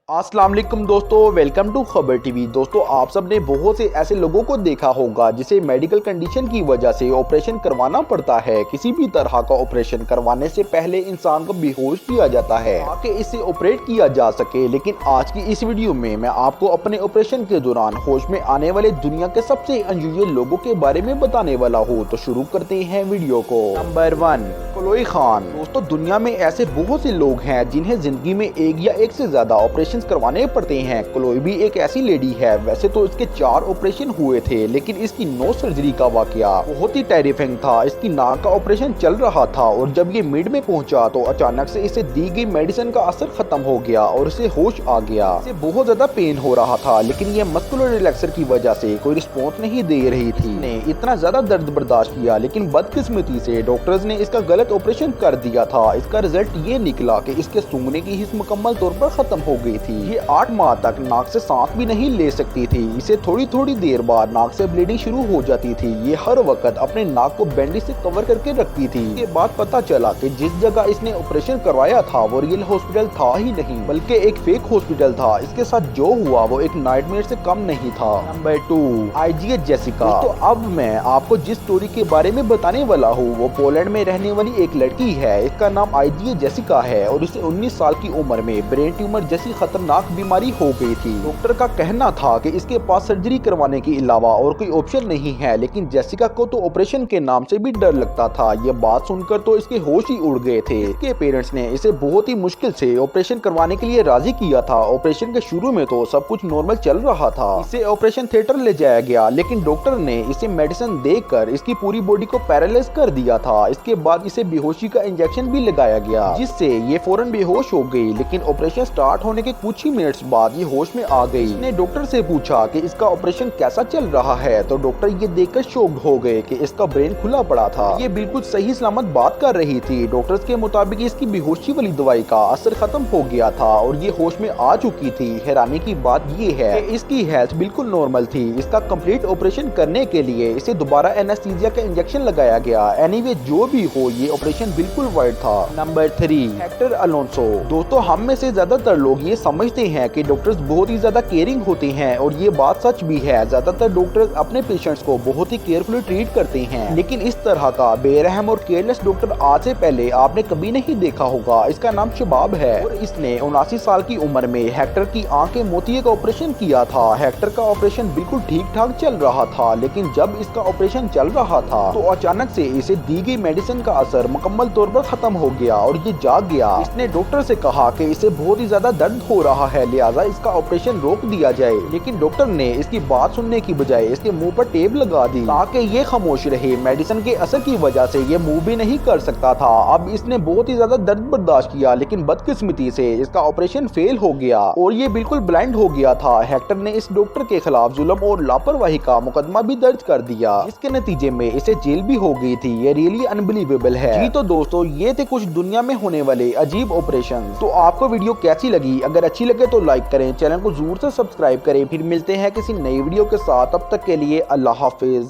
अस्सलाम वालेकुम दोस्तों, वेलकम टू खबर टीवी। दोस्तों, आप सब ने बहुत से ऐसे लोगों को देखा होगा जिसे मेडिकल कंडीशन की वजह से ऑपरेशन करवाना पड़ता है। किसी भी तरह का ऑपरेशन करवाने से पहले इंसान को बेहोश किया जाता है ताकि इसे ऑपरेट किया जा सके। लेकिन आज की इस वीडियो में मैं आपको अपने ऑपरेशन के दौरान होश में आने वाले दुनिया के सबसे अनयूजुअल लोगों के बारे में बताने वाला हूँ। तो शुरू करते हैं वीडियो को। Number 1, Chloe Khan. दोस्तों, दुनिया में ऐसे बहुत से लोग हैं जिन्हें जिंदगी में एक या एक से ज्यादा ऑपरेशन करवाने पड़ते हैं। क्लोई भी एक ऐसी लेडी है। वैसे तो इसके 4 ऑपरेशन हुए थे, लेकिन इसकी 9 सर्जरी का वाकया बहुत ही टेरिफिंग था। इसकी नाक का ऑपरेशन चल रहा था और जब ये मिड में पहुंचा तो अचानक से इसे दी गई मेडिसिन का असर खत्म हो गया और इसे होश आ गया। इसे बहुत ज्यादा पेन हो रहा था, लेकिन ये मस्कुलर रिलैक्सर की वजह से कोई रिस्पॉन्स नहीं दे रही थी। ने इतना ज्यादा दर्द बर्दाश्त किया, लेकिन बदकिस्मती से डॉक्टर्स ने इसका गलत ऑपरेशन कर दिया था। इसका रिजल्ट ये निकला कि इसके सूंघने की हिस्स मुकम्मल तौर पर खत्म हो गई थी। ये 8 माह तक नाक से सांस भी नहीं ले सकती थी। इसे थोड़ी थोड़ी देर बाद नाक से ब्लीडिंग शुरू हो जाती थी। ये हर वक्त अपने नाक को बैंडेज से कवर करके रखती थी। इसके बाद पता चला कि जिस जगह इसने ऑपरेशन करवाया था वो रियल हॉस्पिटल था ही नहीं, बल्कि एक फेक हॉस्पिटल था। इसके साथ जो हुआ वो एक नाइटमेयर से कम नहीं था। Number 2, IGH Jessica. तो अब मैं आपको जिस स्टोरी के बारे में बताने वाला हूँ वो पोलैंड में रहने वाली एक लड़की है। इसका नाम आईजीएच जेसिका है और इसे 19 साल की उम्र में ब्रेन ट्यूमर जैसी खतरनाक बीमारी हो गई थी। डॉक्टर का कहना था कि इसके पास सर्जरी करवाने के अलावा और कोई ऑप्शन नहीं है, लेकिन जेसिका को तो ऑपरेशन के नाम से भी डर लगता था। ये बात सुनकर तो इसके होश ही उड़ गए थे। इसके पेरेंट्स ने इसे बहुत ही मुश्किल से ऑपरेशन करवाने के लिए राजी किया था। ऑपरेशन के शुरू में तो सब कुछ नॉर्मल चल रहा था। इसे ऑपरेशन थिएटर ले जाया गया, लेकिन डॉक्टर ने इसे मेडिसिन देकर इसकी पूरी बॉडी को पैरालाइज कर दिया था। इसके बाद इसे बेहोशी का इंजेक्शन भी लगाया गया, जिससे ये फौरन बेहोश हो गई। लेकिन ऑपरेशन स्टार्ट होने के कुछ ही मिनट्स बाद ये होश में आ गई। इसने डॉक्टर से पूछा कि इसका ऑपरेशन कैसा चल रहा है, तो डॉक्टर ये देखकर शॉक्ड हो गए कि इसका ब्रेन खुला पड़ा था। ये बिल्कुल सही सलामत बात कर रही थी। डॉक्टर्स के मुताबिक इसकी बेहोशी वाली दवाई का असर खत्म हो गया था और ये होश में आ चुकी थी। हैरानी की बात ये है कि इसकी हेल्थ बिल्कुल नॉर्मल थी। इसका कंप्लीट ऑपरेशन करने के लिए इसे दोबारा एनेस्थीसिया का इंजेक्शन लगाया गया। एनीवे, जो भी हो, ये ऑपरेशन बिल्कुल वाइड था। Number 3, Hector Alonso. दोस्तों, हम में से ज्यादातर लोग ये समझते हैं कि डॉक्टर्स बहुत ही ज्यादा केयरिंग होते हैं और ये बात सच भी है। ज्यादातर डॉक्टर्स अपने पेशेंट्स को बहुत ही केयरफुली ट्रीट करते हैं, लेकिन इस तरह का बेरहम और केयरलेस डॉक्टर आज से पहले आपने कभी नहीं देखा होगा। इसका नाम शबाब है और इसने 79 साल की उम्र में हेक्टर की आंख के मोतिये का ऑपरेशन किया था। हेक्टर का ऑपरेशन बिल्कुल ठीक ठाक चल रहा था, लेकिन जब इसका ऑपरेशन चल रहा था तो अचानक से इसे दी गई मेडिसिन का असर मुकम्मल तौर पर खत्म हो गया और ये जाग गया। इसने डॉक्टर से कहा कि इसे बहुत ही ज्यादा दर्द हो रहा है, लिहाजा इसका ऑपरेशन रोक दिया जाए। लेकिन डॉक्टर ने इसकी बात सुनने की बजाय इसके मुंह पर टेप लगा दी ताकि ये खामोश रहे। मेडिसिन के असर की वजह से ये मूव भी नहीं कर सकता था। अब इसने बहुत ही ज्यादा दर्द बर्दाश्त किया, लेकिन बदकिस्मती से इसका ऑपरेशन फेल हो गया और ये बिल्कुल ब्लाइंड हो गया था। हेक्टर ने इस डॉक्टर के खिलाफ जुल्म और लापरवाही का मुकदमा भी दर्ज कर दिया। इसके नतीजे में इसे जेल भी हो गई थी। ये रियली अनबिलीवेबल है। जी तो दोस्तों, ये थे कुछ दुनिया में होने वाले अजीब ऑपरेशन। तो आपको वीडियो कैसी लगी? अगर अच्छी लगे तो लाइक करें, चैनल को जरूर से सब्सक्राइब करें। फिर मिलते हैं किसी नई वीडियो के साथ। तब तक के लिए अल्लाह हाफिज।